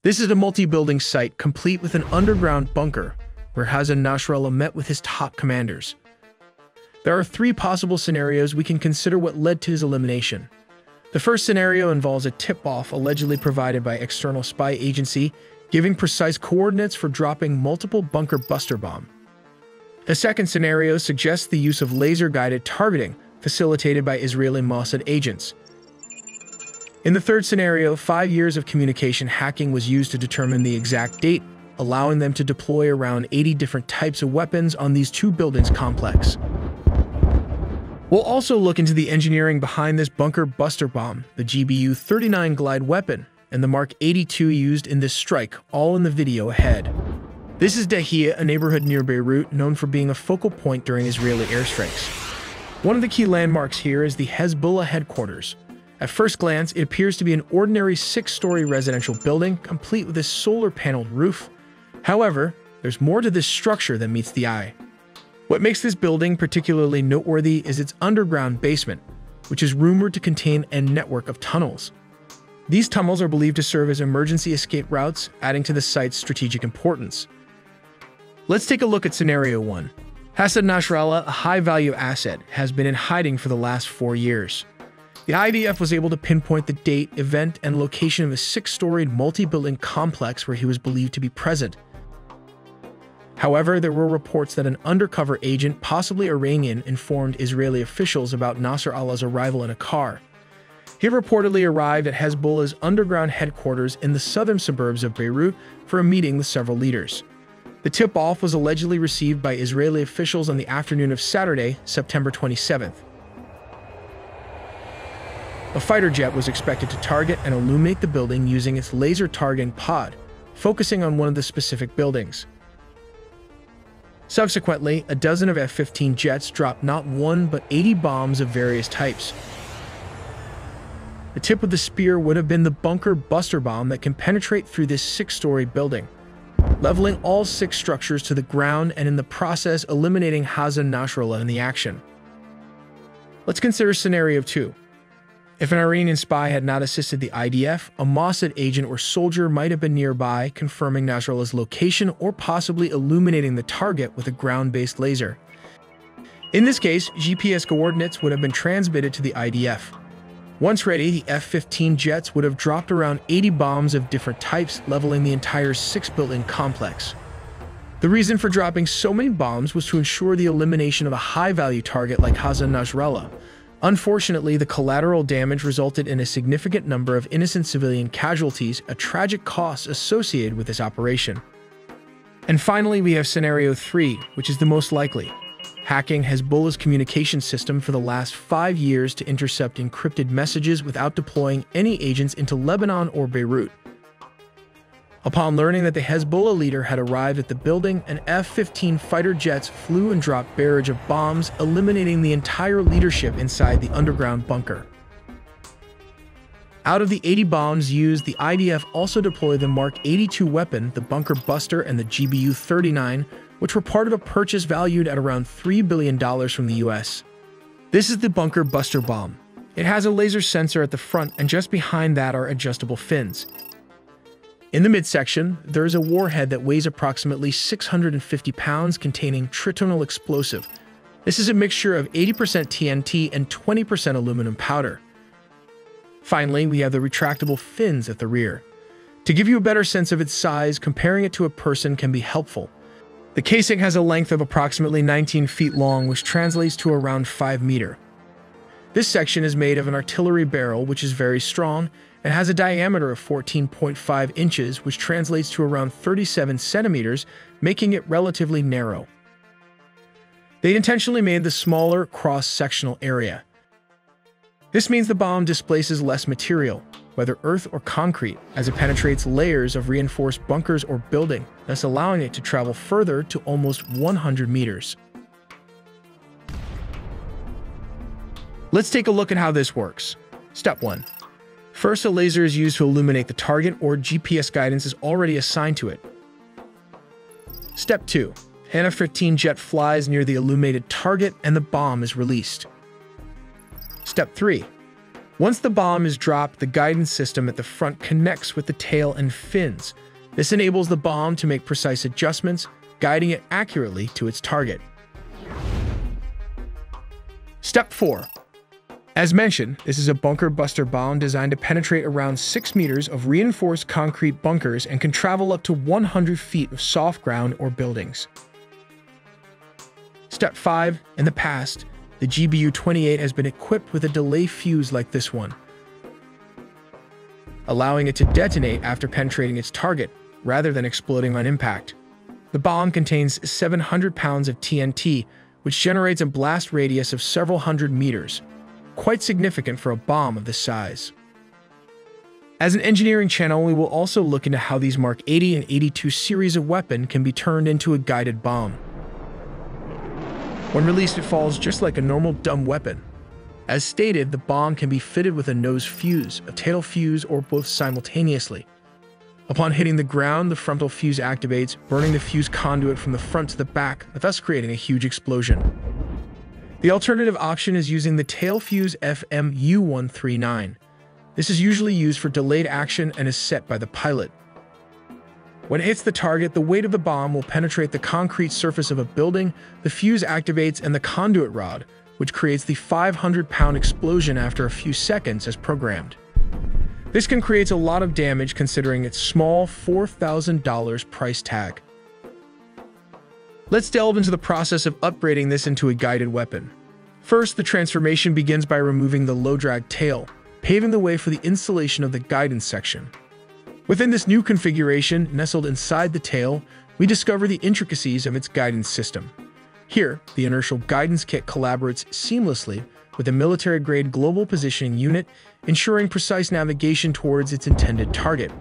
This is a multi-building site complete with an underground bunker where Hassan Nasrallah met with his top commanders. There are three possible scenarios we can consider what led to his elimination. The first scenario involves a tip-off allegedly provided by external spy agency, giving precise coordinates for dropping multiple bunker buster bomb. The second scenario suggests the use of laser-guided targeting facilitated by Israeli Mossad agents. In the third scenario, 5 years of communication hacking was used to determine the exact date, allowing them to deploy around 80 different types of weapons on these two buildings complex. We'll also look into the engineering behind this bunker buster bomb, the GBU-39 glide weapon, and the Mark 82 used in this strike, all in the video ahead. This is Dahiyah, a neighborhood near Beirut known for being a focal point during Israeli airstrikes. One of the key landmarks here is the Hezbollah headquarters. At first glance, it appears to be an ordinary 6-story residential building, complete with a solar-paneled roof. However, there's more to this structure than meets the eye. What makes this building particularly noteworthy is its underground basement, which is rumored to contain a network of tunnels. These tunnels are believed to serve as emergency escape routes, adding to the site's strategic importance. Let's take a look at Scenario 1. Hassan Nasrallah, a high-value asset, has been in hiding for the last 4 years. The IDF was able to pinpoint the date, event, and location of a 6-storied multi-building complex where he was believed to be present. However, there were reports that an undercover agent, possibly Iranian, informed Israeli officials about Nasrallah's arrival in a car. He reportedly arrived at Hezbollah's underground headquarters in the southern suburbs of Beirut for a meeting with several leaders. The tip-off was allegedly received by Israeli officials on the afternoon of Saturday, September 27th. A fighter jet was expected to target and illuminate the building using its laser targeting pod, focusing on one of the specific buildings. Subsequently, a dozen of F-15 jets dropped not one but 80 bombs of various types. The tip of the spear would have been the bunker buster bomb that can penetrate through this 6-story building, leveling all 6 structures to the ground and in the process eliminating Hassan Nasrallah in the action. Let's consider Scenario 2. If an Iranian spy had not assisted the IDF, a Mossad agent or soldier might have been nearby, confirming Nasrallah's location or possibly illuminating the target with a ground-based laser. In this case, GPS coordinates would have been transmitted to the IDF. Once ready, the F-15 jets would have dropped around 80 bombs of different types, leveling the entire 6-building complex. The reason for dropping so many bombs was to ensure the elimination of a high-value target like Hassan Nasrallah. Unfortunately, the collateral damage resulted in a significant number of innocent civilian casualties, a tragic cost associated with this operation. And finally, we have Scenario 3, which is the most likely. Hacking Hezbollah's communication system for the last 5 years to intercept encrypted messages without deploying any agents into Lebanon or Beirut. Upon learning that the Hezbollah leader had arrived at the building, an F-15 fighter jets flew and dropped barrage of bombs, eliminating the entire leadership inside the underground bunker. Out of the 80 bombs used, the IDF also deployed the Mark 82 weapon, the bunker buster, and the GBU-39, which were part of a purchase valued at around $3 billion from the US. This is the bunker buster bomb. It has a laser sensor at the front, and just behind that are adjustable fins. In the midsection, there is a warhead that weighs approximately 650 pounds containing tritonal explosive. This is a mixture of 80% TNT and 20% aluminum powder. Finally, we have the retractable fins at the rear. To give you a better sense of its size, comparing it to a person can be helpful. The casing has a length of approximately 19 feet long, which translates to around 5 meters. This section is made of an artillery barrel, which is very strong, and has a diameter of 14.5 inches, which translates to around 37 centimeters, making it relatively narrow. They intentionally made the smaller cross-sectional area. This means the bomb displaces less material, whether earth or concrete, as it penetrates layers of reinforced bunkers or building, thus allowing it to travel further to almost 100 meters. Let's take a look at how this works. Step 1. First, a laser is used to illuminate the target, or GPS guidance is already assigned to it. Step 2. An F-15 jet flies near the illuminated target and the bomb is released. Step 3. Once the bomb is dropped, the guidance system at the front connects with the tail and fins. This enables the bomb to make precise adjustments, guiding it accurately to its target. Step 4. As mentioned, this is a bunker buster bomb designed to penetrate around 6 meters of reinforced concrete bunkers and can travel up to 100 feet of soft ground or buildings. Step 5. In the past, the GBU-28 has been equipped with a delay fuse like this one, allowing it to detonate after penetrating its target, rather than exploding on impact. The bomb contains 700 pounds of TNT, which generates a blast radius of several hundred meters, quite significant for a bomb of this size. As an engineering channel, we will also look into how these Mark 80 and 82 series of weapon can be turned into a guided bomb. When released, it falls just like a normal dumb weapon. As stated, the bomb can be fitted with a nose fuse, a tail fuse, or both simultaneously. Upon hitting the ground, the frontal fuse activates, burning the fuse conduit from the front to the back, thus creating a huge explosion. The alternative option is using the tail fuse FMU-139. This is usually used for delayed action and is set by the pilot. When it hits the target, the weight of the bomb will penetrate the concrete surface of a building, the fuse activates, and the conduit rod, which creates the 500-pound explosion after a few seconds as programmed. This can create a lot of damage considering its small $4,000 price tag. Let's delve into the process of upgrading this into a guided weapon. First, the transformation begins by removing the low-drag tail, paving the way for the installation of the guidance section. Within this new configuration, nestled inside the tail, we discover the intricacies of its guidance system. Here, the inertial guidance kit collaborates seamlessly with a military-grade global positioning unit, ensuring precise navigation towards its intended target.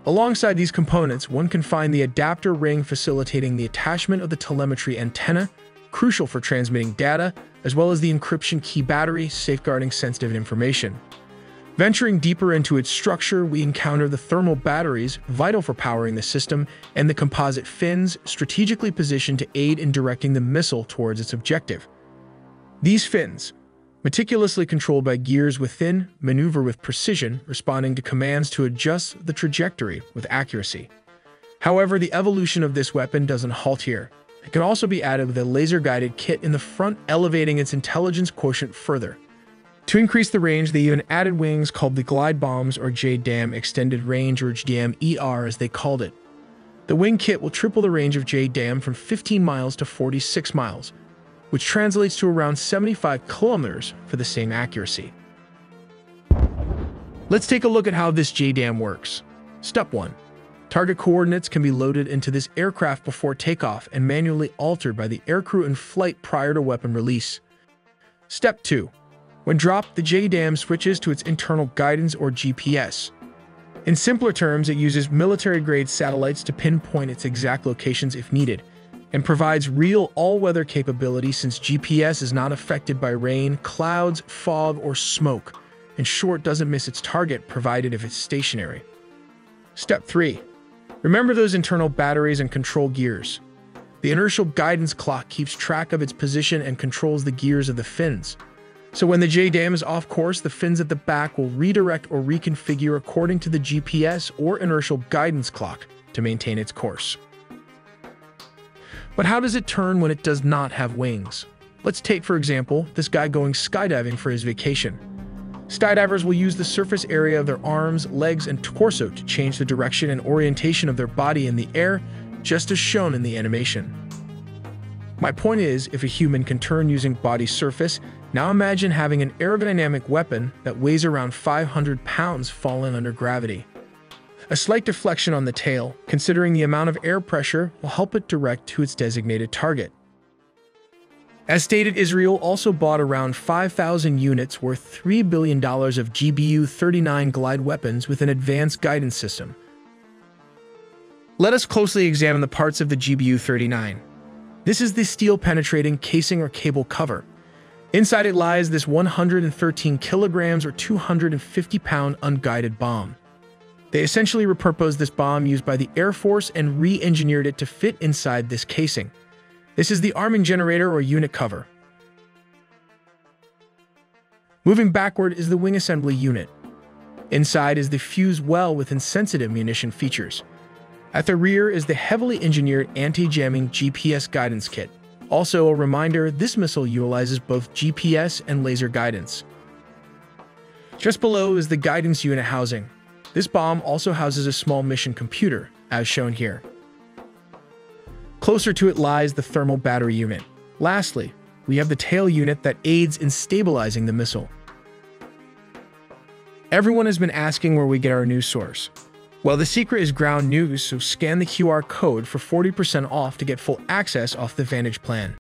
Alongside these components, one can find the adapter ring facilitating the attachment of the telemetry antenna, crucial for transmitting data, as well as the encryption key battery, safeguarding sensitive information. Venturing deeper into its structure, we encounter the thermal batteries, vital for powering the system, and the composite fins, strategically positioned to aid in directing the missile towards its objective. These fins, meticulously controlled by gears within, maneuver with precision, responding to commands to adjust the trajectory with accuracy. However, the evolution of this weapon doesn't halt here. It can also be added with a laser-guided kit in the front, elevating its intelligence quotient further. To increase the range, they even added wings called the glide bombs or JDAM extended range or JDAM-ER as they called it. The wing kit will triple the range of JDAM from 15 miles to 46 miles, which translates to around 75 kilometers for the same accuracy. Let's take a look at how this JDAM works. Step 1. Target coordinates can be loaded into this aircraft before takeoff and manually altered by the aircrew in flight prior to weapon release. Step 2. When dropped, the JDAM switches to its internal guidance or GPS. In simpler terms, it uses military-grade satellites to pinpoint its exact locations if needed, and provides real all-weather capability since GPS is not affected by rain, clouds, fog, or smoke. In short, doesn't miss its target provided if it's stationary. Step 3. Remember those internal batteries and control gears. The inertial guidance clock keeps track of its position and controls the gears of the fins. So when the JDAM is off course, the fins at the back will redirect or reconfigure according to the GPS or inertial guidance clock to maintain its course. But how does it turn when it does not have wings? Let's take, for example, this guy going skydiving for his vacation. Skydivers will use the surface area of their arms, legs, and torso to change the direction and orientation of their body in the air, just as shown in the animation. My point is, if a human can turn using body surface, now imagine having an aerodynamic weapon that weighs around 500 pounds falling under gravity. A slight deflection on the tail, considering the amount of air pressure, will help it direct to its designated target. As stated, Israel also bought around 5,000 units worth $3 billion of GBU-39 glide weapons with an advanced guidance system. Let us closely examine the parts of the GBU-39. This is the steel-penetrating casing or cable cover. Inside it lies this 113 kilograms or 250-pound unguided bomb. They essentially repurposed this bomb used by the Air Force and re-engineered it to fit inside this casing. This is the arming generator or unit cover. Moving backward is the wing assembly unit. Inside is the fuse well with insensitive munition features. At the rear is the heavily engineered anti-jamming GPS guidance kit. Also a reminder, this missile utilizes both GPS and laser guidance. Just below is the guidance unit housing. This bomb also houses a small mission computer, as shown here. Closer to it lies the thermal battery unit. Lastly, we have the tail unit that aids in stabilizing the missile. Everyone has been asking where we get our news source. Well, the secret is ground news, so scan the QR code for 40% off to get full access off the Vantage plan.